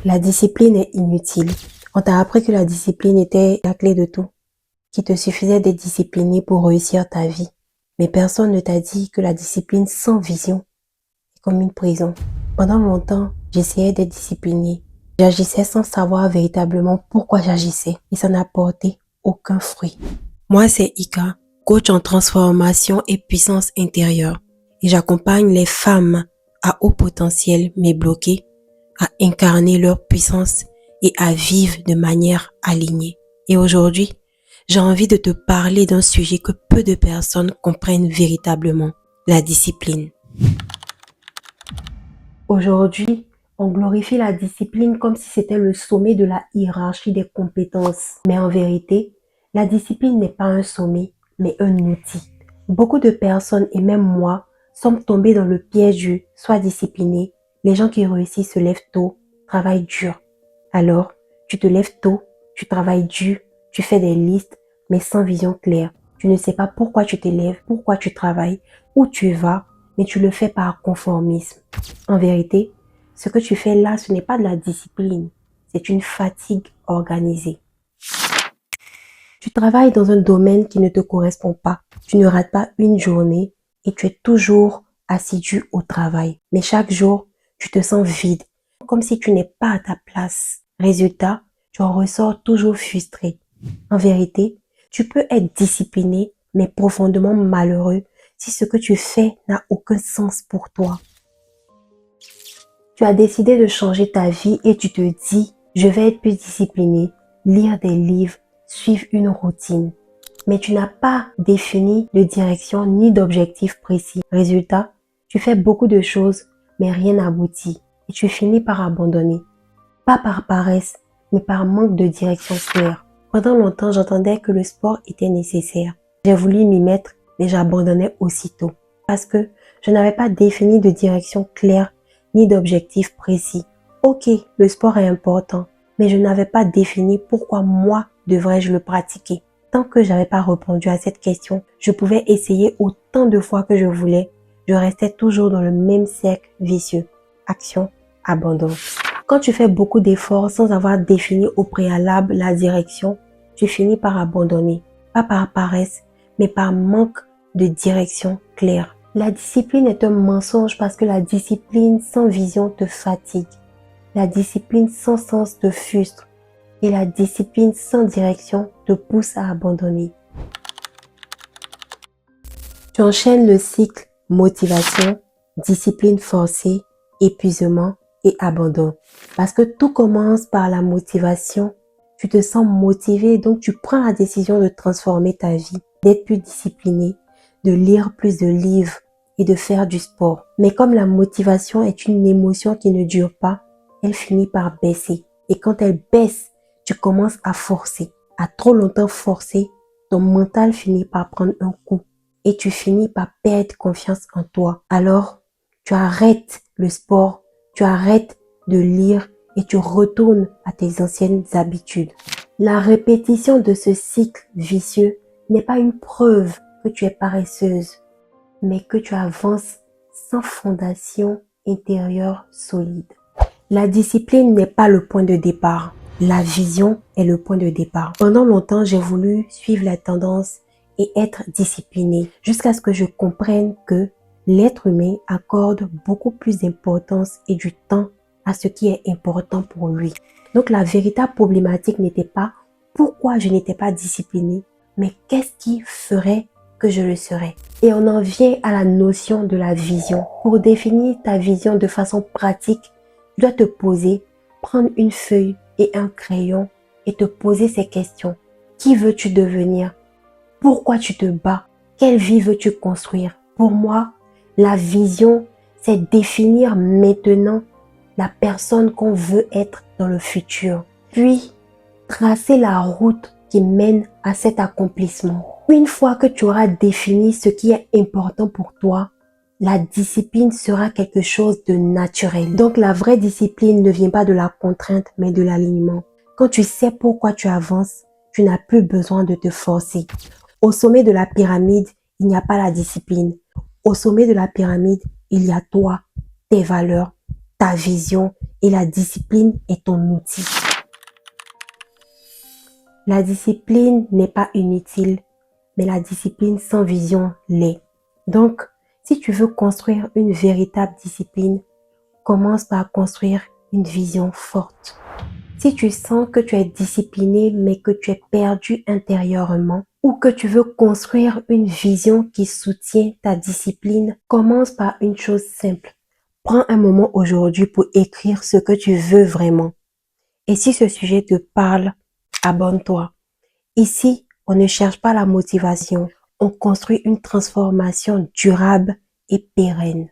La discipline est inutile. On t'a appris que la discipline était la clé de tout, qu'il te suffisait d'être discipliné pour réussir ta vie. Mais personne ne t'a dit que la discipline sans vision est comme une prison. Pendant longtemps, j'essayais d'être discipliné. J'agissais sans savoir véritablement pourquoi j'agissais et ça n'a porté aucun fruit. Moi, c'est Ika, coach en transformation et puissance intérieure. Et j'accompagne les femmes à haut potentiel mais bloquées à incarner leur puissance et à vivre de manière alignée. Et aujourd'hui, j'ai envie de te parler d'un sujet que peu de personnes comprennent véritablement, la discipline. Aujourd'hui, on glorifie la discipline comme si c'était le sommet de la hiérarchie des compétences. Mais en vérité, la discipline n'est pas un sommet, mais un outil. Beaucoup de personnes, et même moi, sommes tombés dans le piège du « sois discipliné ». Les gens qui réussissent se lèvent tôt, travaillent dur. Alors, tu te lèves tôt, tu travailles dur, tu fais des listes, mais sans vision claire. Tu ne sais pas pourquoi tu te lèves, pourquoi tu travailles, où tu vas, mais tu le fais par conformisme. En vérité, ce que tu fais là, ce n'est pas de la discipline, c'est une fatigue organisée. Tu travailles dans un domaine qui ne te correspond pas. Tu ne rates pas une journée et tu es toujours assidu au travail. Mais chaque jour, tu te sens vide, comme si tu n'es pas à ta place. Résultat, tu en ressors toujours frustré. En vérité, tu peux être discipliné, mais profondément malheureux si ce que tu fais n'a aucun sens pour toi. Tu as décidé de changer ta vie et tu te dis « je vais être plus discipliné, lire des livres, suivre une routine ». Mais tu n'as pas défini de direction ni d'objectif précis. Résultat, tu fais beaucoup de choses, mais rien n'aboutit et tu finis par abandonner. Pas par paresse, mais par manque de direction claire. Pendant longtemps, j'entendais que le sport était nécessaire. J'ai voulu m'y mettre, mais j'abandonnais aussitôt parce que je n'avais pas défini de direction claire ni d'objectif précis. Ok, le sport est important, mais je n'avais pas défini pourquoi moi devrais-je le pratiquer. Tant que j'avais pas répondu à cette question, je pouvais essayer autant de fois que je voulais. Je restais toujours dans le même cercle vicieux. Action, abandon. Quand tu fais beaucoup d'efforts sans avoir défini au préalable la direction, tu finis par abandonner. Pas par paresse, mais par manque de direction claire. La discipline est un mensonge parce que la discipline sans vision te fatigue. La discipline sans sens te frustre. Et la discipline sans direction te pousse à abandonner. Tu enchaînes le cycle motivation, discipline forcée, épuisement et abandon. Parce que tout commence par la motivation. Tu te sens motivé, donc tu prends la décision de transformer ta vie, d'être plus discipliné, de lire plus de livres et de faire du sport. Mais comme la motivation est une émotion qui ne dure pas, elle finit par baisser. Et quand elle baisse, tu commences à forcer. À trop longtemps forcer, ton mental finit par prendre un coup et tu finis par perdre confiance en toi. Alors, tu arrêtes le sport, tu arrêtes de lire et tu retournes à tes anciennes habitudes. La répétition de ce cycle vicieux n'est pas une preuve que tu es paresseuse, mais que tu avances sans fondation intérieure solide. La discipline n'est pas le point de départ. La vision est le point de départ. Pendant longtemps, j'ai voulu suivre la tendance et être discipliné jusqu'à ce que je comprenne que l'être humain accorde beaucoup plus d'importance et du temps à ce qui est important pour lui. Donc la véritable problématique n'était pas pourquoi je n'étais pas discipliné, mais qu'est-ce qui ferait que je le serais. Et on en vient à la notion de la vision. Pour définir ta vision de façon pratique, tu dois te poser, prendre une feuille et un crayon et te poser ces questions. Qui veux-tu devenir? Pourquoi tu te bats? Quelle vie veux-tu construire? Pour moi, la vision, c'est définir maintenant la personne qu'on veut être dans le futur. Puis, tracer la route qui mène à cet accomplissement. Une fois que tu auras défini ce qui est important pour toi, la discipline sera quelque chose de naturel. Donc la vraie discipline ne vient pas de la contrainte, mais de l'alignement. Quand tu sais pourquoi tu avances, tu n'as plus besoin de te forcer. Au sommet de la pyramide, il n'y a pas la discipline. Au sommet de la pyramide, il y a toi, tes valeurs, ta ta vision et la discipline est ton outil. La discipline n'est pas inutile, mais la discipline sans vision l'est. Donc, si tu veux construire une véritable discipline, commence par construire une vision forte. Si tu sens que tu es discipliné mais que tu es perdu intérieurement ou que tu veux construire une vision qui soutient ta discipline, commence par une chose simple. Prends un moment aujourd'hui pour écrire ce que tu veux vraiment. Et si ce sujet te parle, abonne-toi. Ici, on ne cherche pas la motivation, on construit une transformation durable et pérenne.